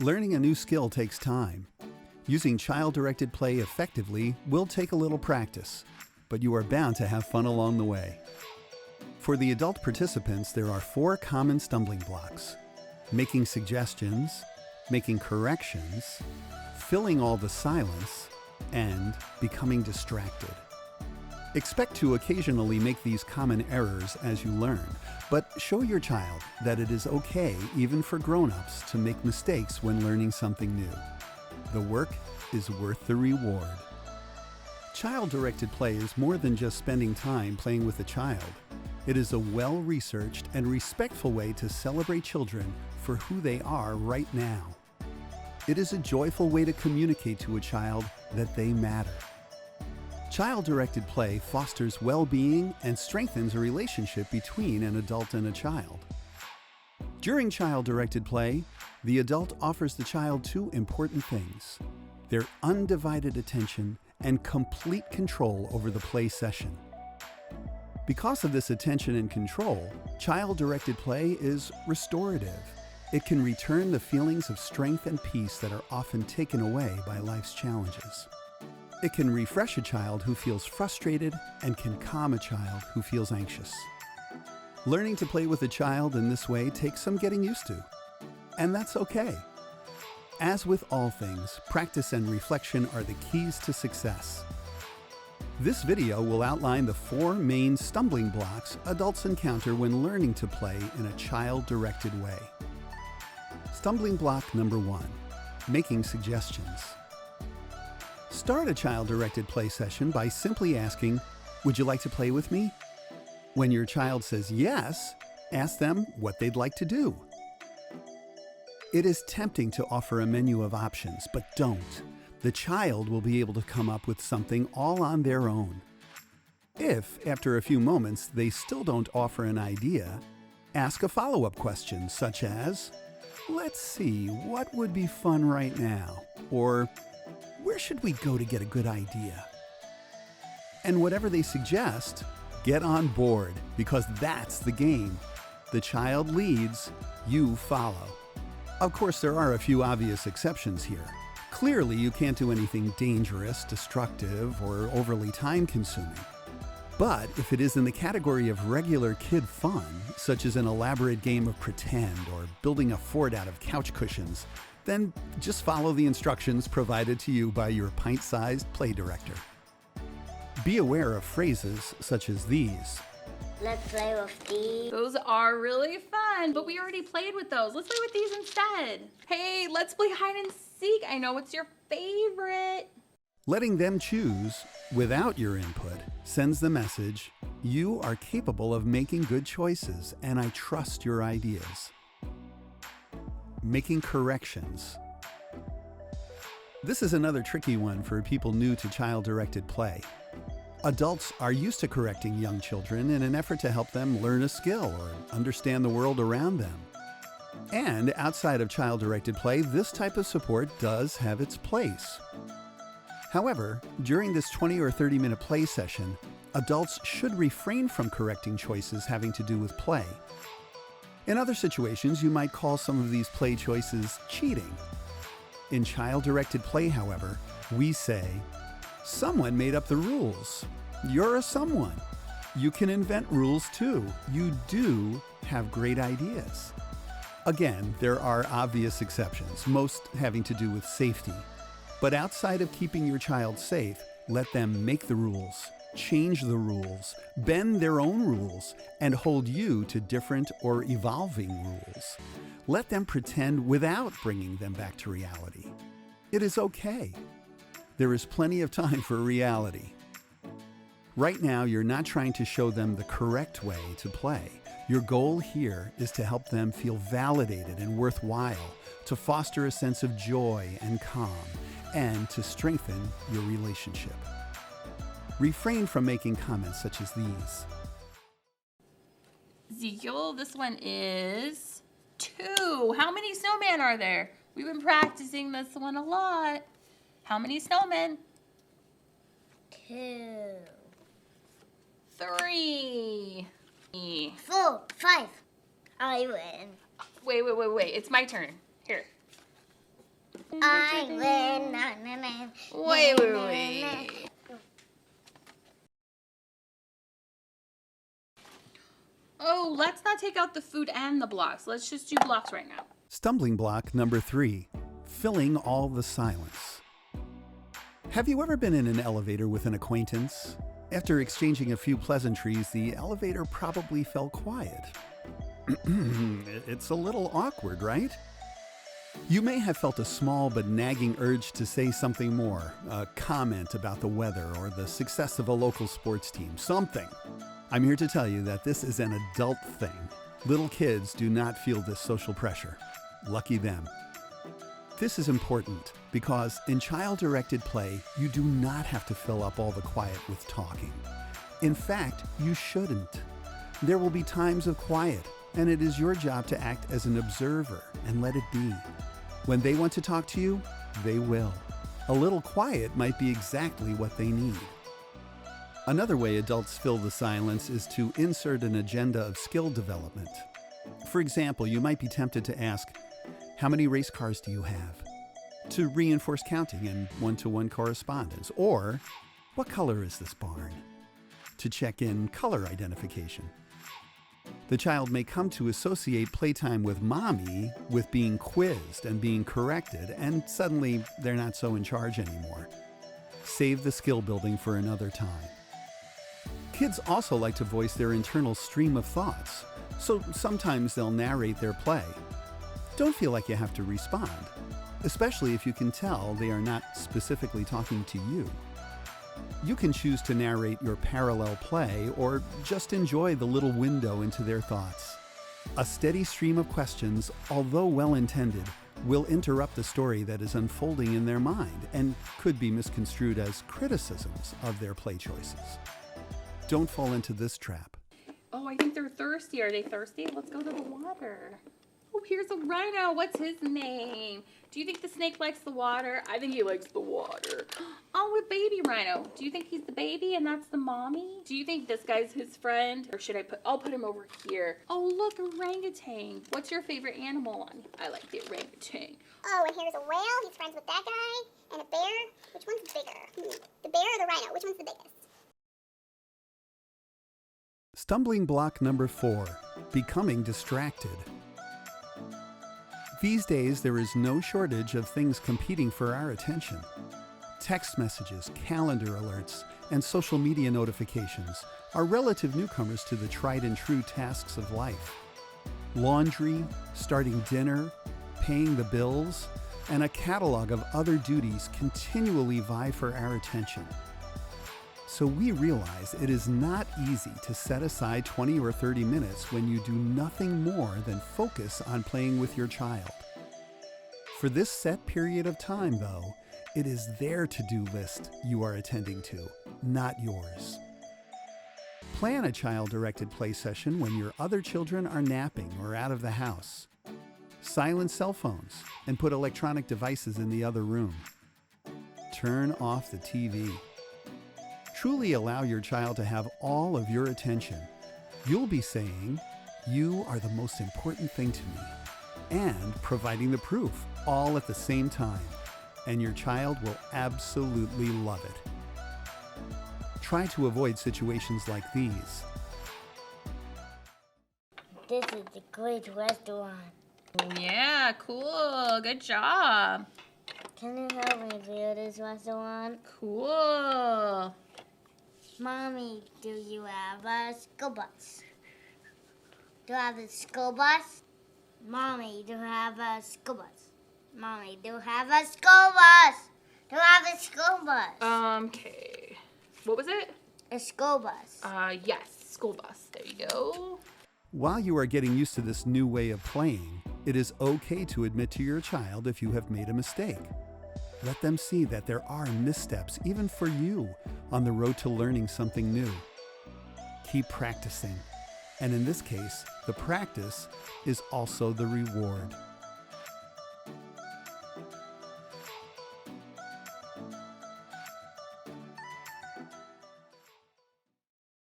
Learning a new skill takes time. Using child-directed play effectively will take a little practice, but you are bound to have fun along the way. For the adult participants, there are 4 common stumbling blocks: making suggestions, making corrections, filling all the silence, and becoming distracted. Expect to occasionally make these common errors as you learn, but show your child that it is okay, even for grown-ups, to make mistakes when learning something new. The work is worth the reward. Child-directed play is more than just spending time playing with a child. It is a well-researched and respectful way to celebrate children for who they are right now. It is a joyful way to communicate to a child that they matter. Child-directed play fosters well-being and strengthens a relationship between an adult and a child. During child-directed play, the adult offers the child 2 important things: their undivided attention and complete control over the play session. Because of this attention and control, child-directed play is restorative. It can return the feelings of strength and peace that are often taken away by life's challenges. It can refresh a child who feels frustrated and can calm a child who feels anxious. Learning to play with a child in this way takes some getting used to, and that's okay. As with all things, practice and reflection are the keys to success. This video will outline the 4 main stumbling blocks adults encounter when learning to play in a child-directed way. Stumbling block number 1, making suggestions. Start a child-directed play session by simply asking, "Would you like to play with me?" When your child says yes, ask them what they'd like to do. It is tempting to offer a menu of options, but don't. The child will be able to come up with something all on their own. If, after a few moments, they still don't offer an idea, ask a follow-up question such as, "Let's see, what would be fun right now?" Or, "Where should we go to get a good idea?" And whatever they suggest, get on board, because that's the game. The child leads, you follow. Of course, there are a few obvious exceptions here. Clearly, you can't do anything dangerous, destructive, or overly time-consuming. But if it is in the category of regular kid fun, such as an elaborate game of pretend or building a fort out of couch cushions, then just follow the instructions provided to you by your pint-sized play director. Be aware of phrases such as these. Let's play with these. Those are really fun, but we already played with those. Let's play with these instead. Hey, let's play hide and seek. I know it's your favorite. Letting them choose without your input sends the message, you are capable of making good choices and I trust your ideas. Making corrections. This is another tricky one for people new to child-directed play. Adults are used to correcting young children in an effort to help them learn a skill or understand the world around them. And outside of child-directed play, this type of support does have its place. However, during this 20 or 30-minute play session, adults should refrain from correcting choices having to do with play. In other situations, you might call some of these play choices cheating. In child-directed play, however, we say, "Someone made up the rules. You're a someone. You can invent rules too. You do have great ideas." Again, there are obvious exceptions, most having to do with safety. But outside of keeping your child safe, let them make the rules, change the rules, bend their own rules, and hold you to different or evolving rules. Let them pretend without bringing them back to reality. It is okay. There is plenty of time for reality. Right now, you're not trying to show them the correct way to play. Your goal here is to help them feel validated and worthwhile, to foster a sense of joy and calm, and to strengthen your relationship. Refrain from making comments such as these. Ezekiel, this one is 2. How many snowmen are there? We've been practicing this one a lot. How many snowmen? 2, 3. 4, 5. I win. Wait. It's my turn. Here. I win. Na, na, na, Wait, na, wait, na, wait. na. Oh, let's not take out the food and the blocks. Let's just do blocks right now. Stumbling block number 3, filling all the silence. Have you ever been in an elevator with an acquaintance? After exchanging a few pleasantries, the elevator probably fell quiet. It's a little awkward, right? You may have felt a small but nagging urge to say something more, a comment about the weather or the success of a local sports team, something. I'm here to tell you that this is an adult thing. Little kids do not feel this social pressure. Lucky them. This is important because in child-directed play, you do not have to fill up all the quiet with talking. In fact, you shouldn't. There will be times of quiet, and it is your job to act as an observer and let it be. When they want to talk to you, they will. A little quiet might be exactly what they need. Another way adults fill the silence is to insert an agenda of skill development. For example, you might be tempted to ask, "How many race cars do you have?" to reinforce counting and one-to-one correspondence. Or, "What color is this barn?" to check in color identification. The child may come to associate playtime with mommy with being quizzed and being corrected, and suddenly they're not so in charge anymore. Save the skill building for another time. Kids also like to voice their internal stream of thoughts, so sometimes they'll narrate their play. Don't feel like you have to respond, especially if you can tell they are not specifically talking to you. You can choose to narrate your parallel play or just enjoy the little window into their thoughts. A steady stream of questions, although well-intended, will interrupt the story that is unfolding in their mind and could be misconstrued as criticisms of their play choices. Don't fall into this trap. Oh, I think they're thirsty. Are they thirsty? Let's go to the water. Oh, here's a rhino. What's his name? Do you think the snake likes the water? I think he likes the water. Oh, a baby rhino. Do you think he's the baby and that's the mommy? Do you think this guy's his friend? Or should I'll put him over here. Oh, look, orangutan. What's your favorite animal one? I like the orangutan. Oh, and here's a whale. He's friends with that guy. And a bear. Which one's bigger? The bear or the rhino? Which one's the biggest? Stumbling block number 4, becoming distracted. These days, there is no shortage of things competing for our attention. Text messages, calendar alerts, and social media notifications are relative newcomers to the tried and true tasks of life. Laundry, starting dinner, paying the bills, and a catalog of other duties continually vie for our attention. So we realize it is not easy to set aside 20 or 30 minutes when you do nothing more than focus on playing with your child. For this set period of time, though, it is their to-do list you are attending to, not yours. Plan a child-directed play session when your other children are napping or out of the house. Silence cell phones and put electronic devices in the other room. Turn off the TV. Truly allow your child to have all of your attention. You'll be saying, "You are the most important thing to me," and providing the proof all at the same time. And your child will absolutely love it. Try to avoid situations like these. This is a great restaurant. Yeah, cool. Good job. Can you help me build this restaurant? Cool. Mommy, do you have a school bus? Do you have a school bus? Mommy, do you have a school bus? Mommy, do you have a school bus? Do you have a school bus? Okay. What was it? A school bus. Yes, school bus. There you go. While you are getting used to this new way of playing, it is okay to admit to your child if you have made a mistake. Let them see that there are missteps, even for you, on the road to learning something new. Keep practicing. And in this case, the practice is also the reward.